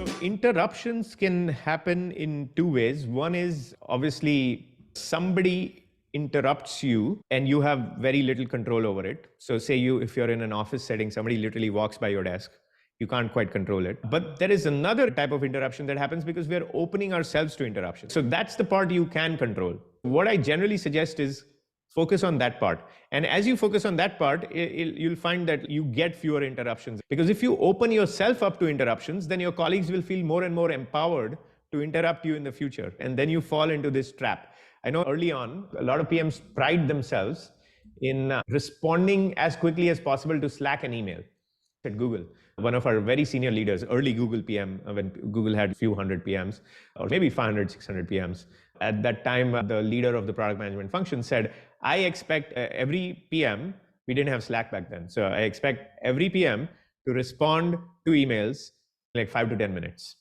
So interruptions can happen in two ways. One is obviously somebody interrupts you and you have very little control over it. So say if you're in an office setting, somebody literally walks by your desk. You can't quite control it. But there is another type of interruption that happens because we're opening ourselves to interruption. So that's the part you can control. What I generally suggest is focus on that part. And as you focus on that part, you'll find that you get fewer interruptions. Because if you open yourself up to interruptions, then your colleagues will feel more and more empowered to interrupt you in the future. And then you fall into this trap. I know early on, a lot of PMs pride themselves in responding as quickly as possible to Slack and email. At Google, one of our very senior leaders, early Google PM, when Google had a few hundred PMs, or maybe 500, 600 PMs. At that time, the leader of the product management function said, I expect every PM, we didn't have Slack back then, so I expect every PM to respond to emails like 5 to 10 minutes.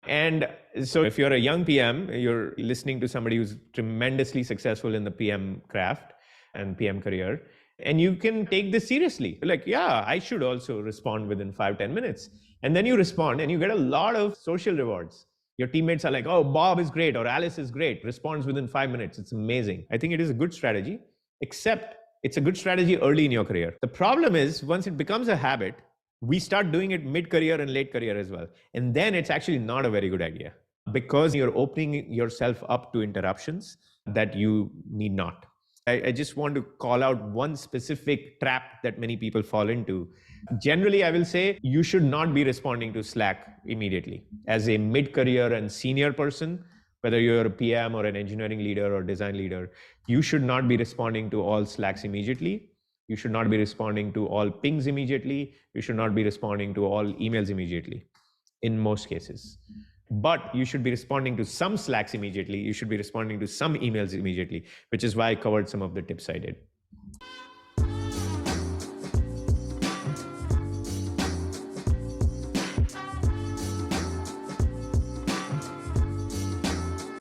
And so if you're a young PM, you're listening to somebody who's tremendously successful in the PM craft and PM career, and you can take this seriously. Like, yeah, I should also respond within 5-10 minutes. And then you respond and you get a lot of social rewards. Your teammates are like, oh, Bob is great or Alice is great, responds within 5 minutes. It's amazing. I think it is a good strategy, except it's a good strategy early in your career. The problem is once it becomes a habit, we start doing it mid-career and late career as well. And then it's actually not a very good idea because you're opening yourself up to interruptions that you need not. I just want to call out one specific trap that many people fall into. Generally, I will say you should not be responding to Slack immediately. As a mid-career and senior person, whether you're a PM or an engineering leader or design leader, you should not be responding to all Slacks immediately. You should not be responding to all pings immediately. You should not be responding to all emails immediately, in most cases. But you should be responding to some Slacks immediately. You should be responding to some emails immediately, which is why I covered some of the tips I did.